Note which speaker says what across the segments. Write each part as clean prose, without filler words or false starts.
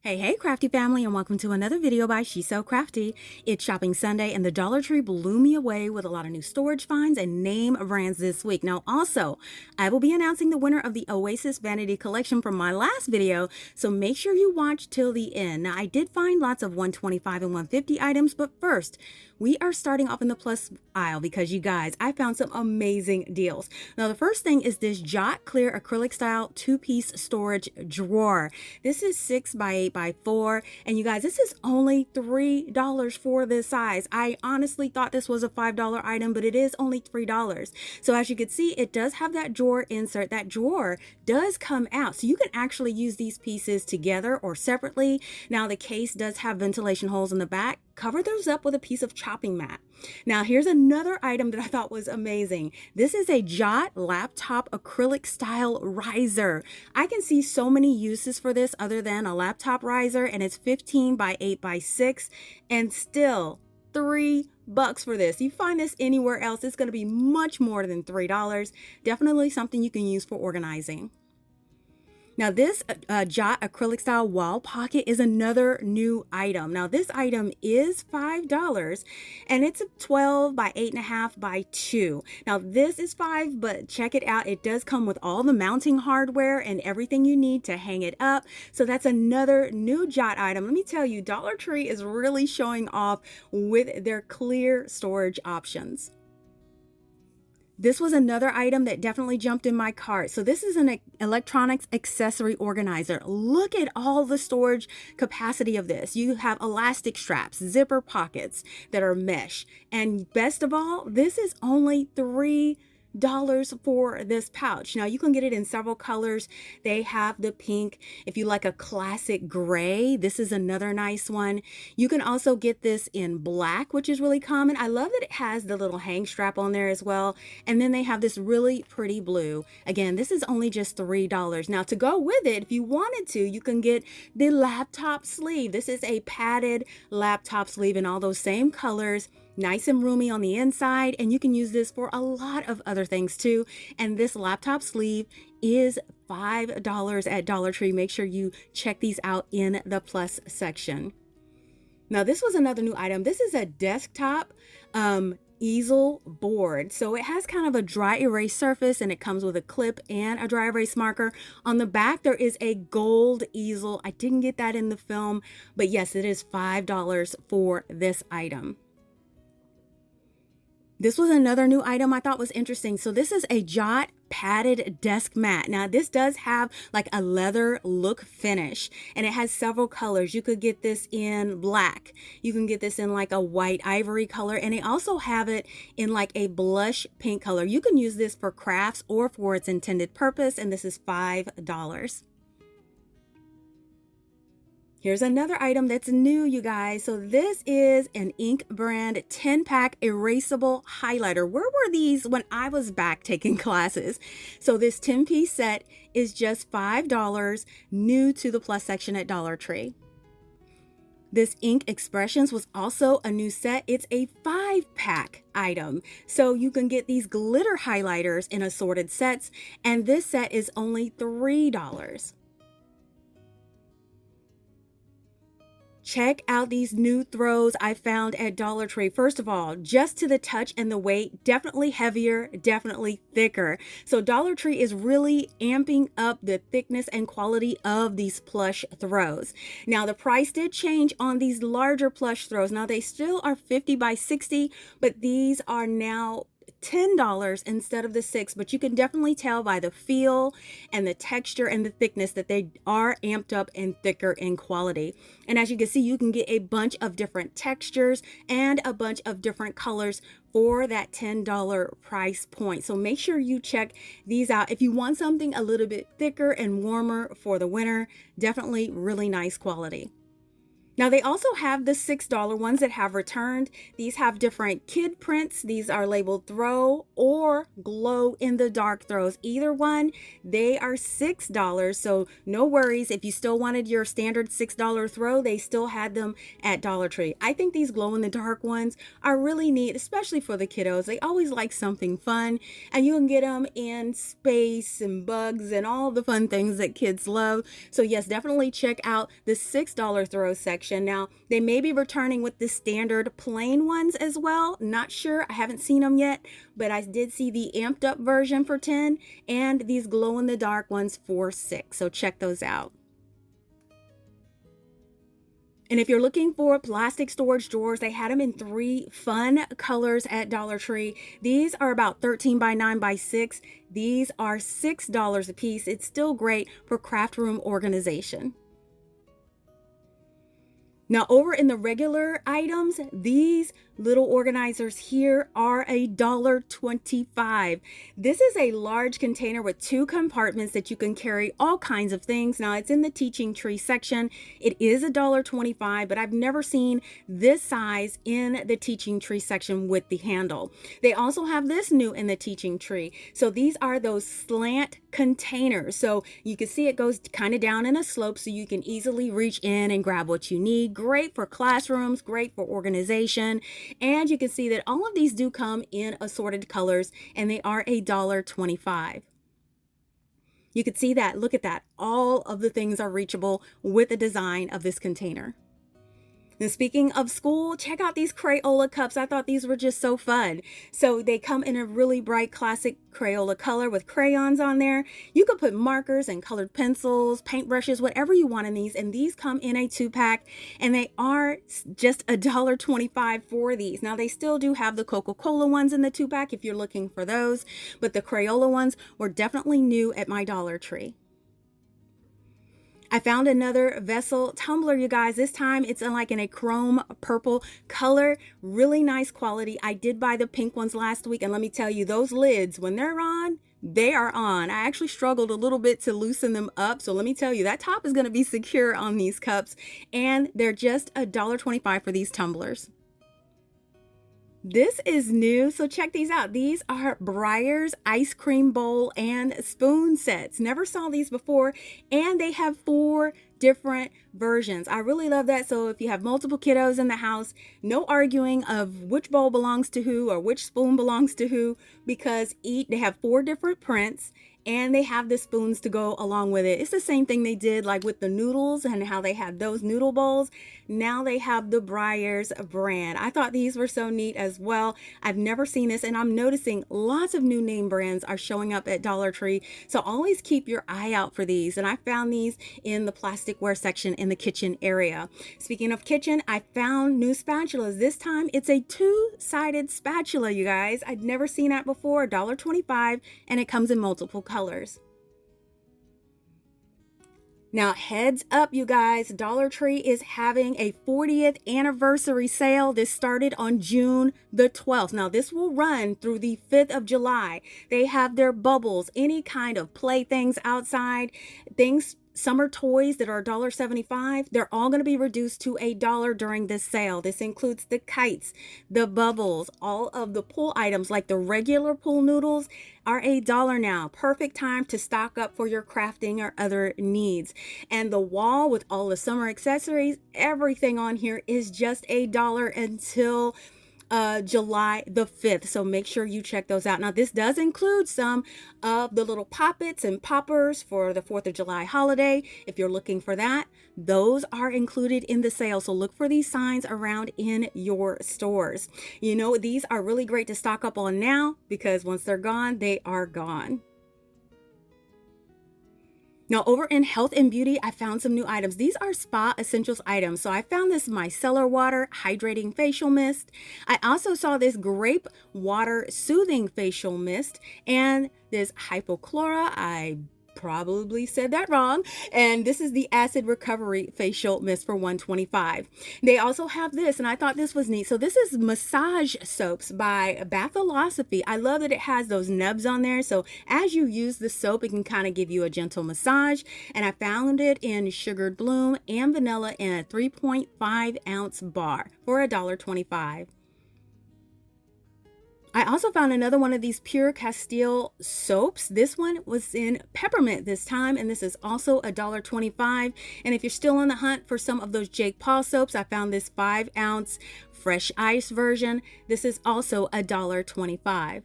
Speaker 1: Hey, CraftDee family, and welcome to another video by She's So CraftDee. It's Shopping Sunday, and the Dollar Tree blew me away with a lot of new storage finds and name brands this week. Now, also, I will be announcing the winner of the Oasis Vanity Collection from my last video, so make sure you watch till the end. Now, I did find lots of 125 and 150 items, but first, we are starting off in the plus aisle because you guys, I found some amazing deals. Now, the first thing is this Jot Clear acrylic style two-piece storage drawer. This is 6 by 8 by 4, and you guys, this is only $3 for this size. I honestly thought this was a $5 item, but it is only $3. So as you can see, it does have that drawer insert. That drawer does come out, so you can actually use these pieces together or separately. Now, the case does have ventilation holes in the back. Cover those up with a piece of chopping mat. Now, here's another item that I thought was amazing. This is a Jot laptop acrylic style riser. I can see so many uses for this other than a laptop riser, and it's 15 by 8 by 6 and still $3 for this. You find this anywhere else, it's going to be much more than $3. Definitely something you can use for organizing. Now, this Jot acrylic style wall pocket is another new item. Now, this item is $5 and it's a 12 by 8.5 by 2. Now, this is $5, but check it out. It does come with all the mounting hardware and everything you need to hang it up. So that's another new Jot item. Let me tell you, Dollar Tree is really showing off with their clear storage options. This was another item that definitely jumped in my cart. So this is an electronics accessory organizer. Look at all the storage capacity of this. You have elastic straps, zipper pockets that are mesh. And best of all, this is only $3 for this pouch. Now, you can get it in several colors. They have the pink. If you like a classic gray, this is another nice one. You can also get this in black, which is really common. I love that it has the little hang strap on there as well. And then they have this really pretty blue. Again, this is only just $3. Now, to go with it, if you wanted to, you can get the laptop sleeve. This is a padded laptop sleeve in all those same colors. Nice and roomy on the inside, and you can use this for a lot of other things too. And this laptop sleeve is $5 at Dollar Tree. Make sure you check these out in the plus section. Now, this was another new item. This is a desktop easel board. So it has kind of a dry erase surface, and it comes with a clip and a dry erase marker. On the back, there is a gold easel. I didn't get that in the film, but yes, it is $5 for this item. This was another new item I thought was interesting. So this is a Jot padded desk mat. Now, this does have like a leather look finish, and it has several colors. You could get this in black. You can get this in like a white ivory color, and they also have it in like a blush pink color. You can use this for crafts or for its intended purpose, and this is $5. Here's another item that's new, you guys. So this is an Ink brand 10-pack erasable highlighter. Where were these when I was back taking classes? So this 10-piece set is just $5, new to the plus section at Dollar Tree. This Ink Expressions was also a new set. It's a 5-pack item. So you can get these glitter highlighters in assorted sets, and this set is only $3. Check out these new throws I found at Dollar Tree. First of all, just to the touch and the weight, definitely heavier, definitely thicker. So Dollar Tree is really amping up the thickness and quality of these plush throws. Now, the price did change on these larger plush throws. Now, they still are 50 by 60, but these are now $10 instead of the $6, but you can definitely tell by the feel and the texture and the thickness that they are amped up and thicker in quality. And as you can see, you can get a bunch of different textures and a bunch of different colors for that $10 price point. So make sure you check these out. If you want something a little bit thicker and warmer for the winter, definitely really nice quality. Now they also have the $6 ones that have returned. These have different kid prints. These are labeled throw or glow in the dark throws. Either one, they are $6. So no worries. If you still wanted your standard $6 throw, they still had them at Dollar Tree. I think these glow in the dark ones are really neat, especially for the kiddos. They always like something fun, and you can get them in space and bugs and all the fun things that kids love. So yes, definitely check out the $6 throw section. Now, they may be returning with the standard plain ones as well. Not sure. I haven't seen them yet, but I did see the amped up version for 10 and these glow in the dark ones for 6. So check those out. And if you're looking for plastic storage drawers, they had them in 3 fun colors at Dollar Tree. These are about 13 by 9 by 6. These are $6 a piece. It's still great for craft room organization. Now over in the regular items, these little organizers here are $1.25. This is a large container with 2 compartments that you can carry all kinds of things. Now it's in the teaching tree section. It is $1.25, but I've never seen this size in the teaching tree section with the handle. They also have this new in the teaching tree. So these are those slant containers. So you can see it goes kind of down in a slope so you can easily reach in and grab what you need. Great for classrooms, great for organization. And you can see that all of these do come in assorted colors, and they are $1.25. You can see that. Look at that. All of the things are reachable with the design of this container. And speaking of school, check out these Crayola cups. I thought these were just so fun. So they come in a really bright classic Crayola color with crayons on there. You could put markers and colored pencils, paintbrushes, whatever you want in these. And these come in a 2-pack, and they are just $1.25 for these. Now they still do have the Coca-Cola ones in the 2-pack if you're looking for those, but the Crayola ones were definitely new at my Dollar Tree. I found another vessel tumbler, you guys. This time it's in a chrome purple color. Really nice quality. I did buy the pink ones last week, and let me tell you, those lids, when they're on, they are on. I actually struggled a little bit to loosen them up. So let me tell you, that top is going to be secure on these cups, and they're just $1.25 for these tumblers. This is new, so check these out. These are Breyer's ice cream bowl and spoon sets. Never saw these before, and they have 4 different versions. I really love that. So if you have multiple kiddos in the house, no arguing of which bowl belongs to who or which spoon belongs to who, because they have 4 different prints, and they have the spoons to go along with it. It's the same thing they did with the noodles and how they had those noodle bowls. Now they have the Breyer's brand. I thought these were so neat as well. I've never seen this, and I'm noticing lots of new name brands are showing up at Dollar Tree. So always keep your eye out for these. And I found these in the plasticware section in the kitchen area. Speaking of kitchen, I found new spatulas. This time it's a 2-sided spatula, you guys. I'd never seen that before. $1.25, and it comes in multiple colors. Now, heads up, you guys, Dollar Tree is having a 40th anniversary sale. This started on June the 12th. Now, this will run through the 5th of July. They have their bubbles, any kind of playthings outside, things, summer toys that are $1.75. They're all going to be reduced to $1 during this sale. This includes the kites, the bubbles, all of the pool items like the regular pool noodles are $1 now. Perfect time to stock up for your crafting or other needs. And the wall with all the summer accessories, everything on here is just $1 until July the 5th. So make sure you check those out. Now, this does include some of the little poppets and poppers for the 4th of July holiday. If you're looking for that, those are included in the sale. So look for these signs around in your stores. You know, these are really great to stock up on now, because once they're gone, they are gone. Now, over in health and beauty, I found some new items. These are spa essentials items. So I found this micellar water hydrating facial mist. I also saw this grape water soothing facial mist, and this hypochlora. I probably said that wrong. And this is the Acid Recovery Facial Mist for $125. They also have this, and I thought this was neat. So this is massage soaps by Bathylosophy. I love that it has those nubs on there. So as you use the soap, it can kind of give you a gentle massage. And I found it in Sugared Bloom and Vanilla in a 3.5-ounce bar for $1.25. I also found another one of these Pure Castile soaps. This one was in peppermint this time, and this is also $1.25. And if you're still on the hunt for some of those Jake Paul soaps, I found this 5-ounce fresh ice version. This is also $1.25.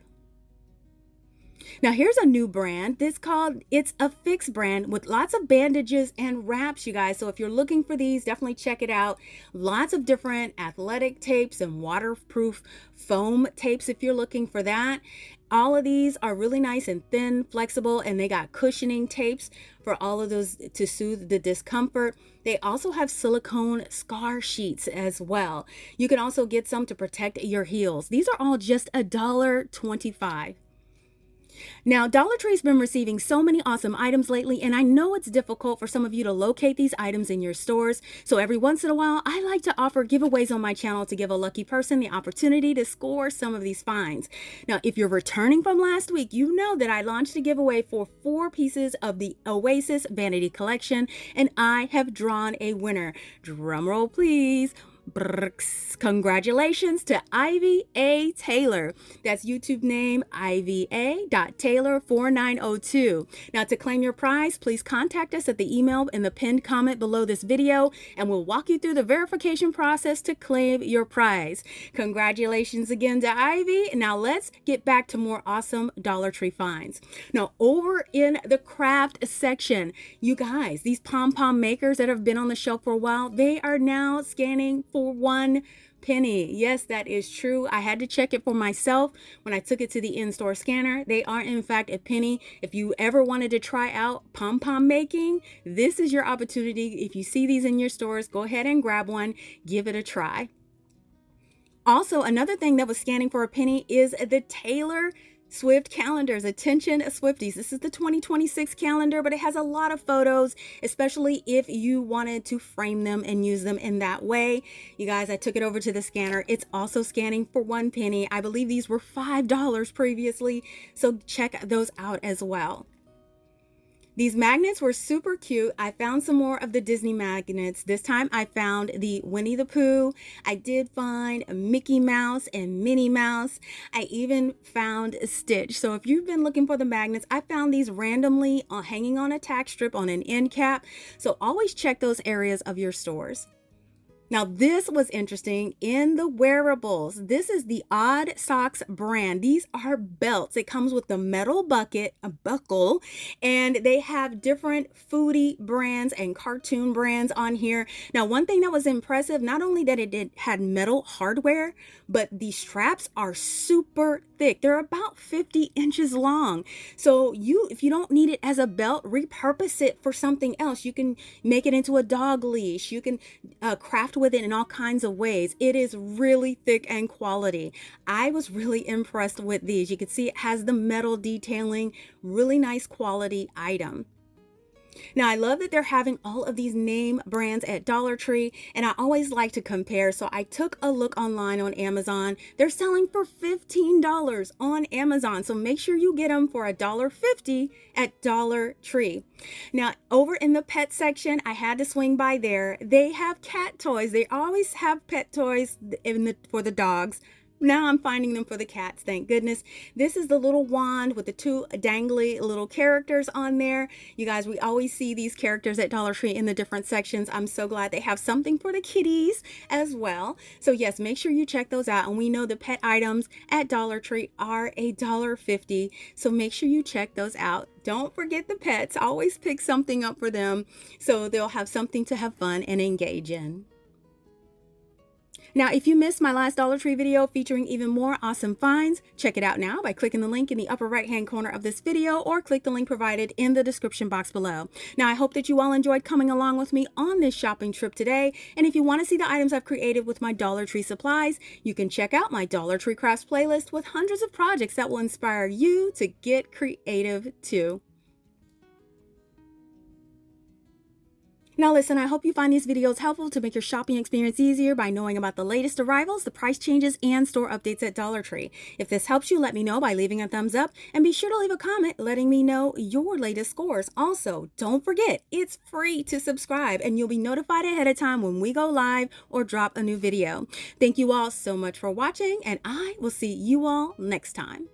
Speaker 1: Now here's a new brand. It's a Fix brand with lots of bandages and wraps, you guys. So if you're looking for these, definitely check it out. Lots of different athletic tapes and waterproof foam tapes if you're looking for that. All of these are really nice and thin, flexible, and they got cushioning tapes for all of those to soothe the discomfort. They also have silicone scar sheets as well. You can also get some to protect your heels. These are all just $1.25. Now, Dollar Tree's been receiving so many awesome items lately, and I know it's difficult for some of you to locate these items in your stores. So every once in a while, I like to offer giveaways on my channel to give a lucky person the opportunity to score some of these finds. Now, if you're returning from last week, you know that I launched a giveaway for 4 pieces of the Oasis Vanity Collection, and I have drawn a winner. Drum roll, please. Brrks. Congratulations to Ivy A. Taylor. That's YouTube name iva.taylor4902. Now to claim your prize, please contact us at the email in the pinned comment below this video, and we'll walk you through the verification process to claim your prize. Congratulations again to Ivy. Now let's get back to more awesome Dollar Tree finds. Now over in the craft section, you guys, these pom-pom makers that have been on the shelf for a while, they are now scanning for 1 penny. Yes, that is true. I had to check it for myself when I took it to the in-store scanner. They are in fact a penny. If you ever wanted to try out pom-pom making, this is your opportunity. If you see these in your stores, go ahead and grab one, give it a try. Also, another thing that was scanning for a penny is the Taylor Swift calendars. Attention Swifties, this is the 2026 calendar, but it has a lot of photos, especially if you wanted to frame them and use them in that way. You guys, I took it over to the scanner. It's also scanning for 1 penny. I believe these were $5 previously, so check those out as well. These magnets were super cute. I found some more of the Disney magnets. This time I found the Winnie the Pooh. I did find Mickey Mouse and Minnie Mouse. I even found Stitch. So if you've been looking for the magnets, I found these randomly hanging on a tack strip on an end cap. So always check those areas of your stores. Now this was interesting in the wearables. This is the Odd Socks brand. These are belts. It comes with the metal bucket, a buckle, and they have different foodie brands and cartoon brands on here. Now one thing that was impressive, not only that it had metal hardware, but the straps are super thick. They're about 50 inches long. So if you don't need it as a belt, repurpose it for something else. You can make it into a dog leash. You can craft with it in all kinds of ways. It is really thick and quality. I was really impressed with these. You can see it has the metal detailing, really nice quality item. Now I love that they're having all of these name brands at Dollar Tree, and I always like to compare. So I took a look online on Amazon. They're selling for $15 on Amazon. So make sure you get them for $1.50 at Dollar Tree. Now over in the pet section, I had to swing by there. They have cat toys. They always have pet toys for the dogs. Now I'm finding them for the cats, thank goodness. This is the little wand with the 2 dangly little characters on there. You guys, we always see these characters at Dollar Tree in the different sections. I'm so glad they have something for the kitties as well. So yes, make sure you check those out. And we know the pet items at Dollar Tree are $1.50. So make sure you check those out. Don't forget the pets. Always pick something up for them so they'll have something to have fun and engage in. Now, if you missed my last Dollar Tree video featuring even more awesome finds, check it out now by clicking the link in the upper right-hand corner of this video, or click the link provided in the description box below. Now, I hope that you all enjoyed coming along with me on this shopping trip today. And if you want to see the items I've created with my Dollar Tree supplies, you can check out my Dollar Tree Crafts playlist with hundreds of projects that will inspire you to get creative too. Now listen, I hope you find these videos helpful to make your shopping experience easier by knowing about the latest arrivals, the price changes, and store updates at Dollar Tree. If this helps you, let me know by leaving a thumbs up, and be sure to leave a comment letting me know your latest scores. Also, don't forget, it's free to subscribe, and you'll be notified ahead of time when we go live or drop a new video. Thank you all so much for watching, and I will see you all next time.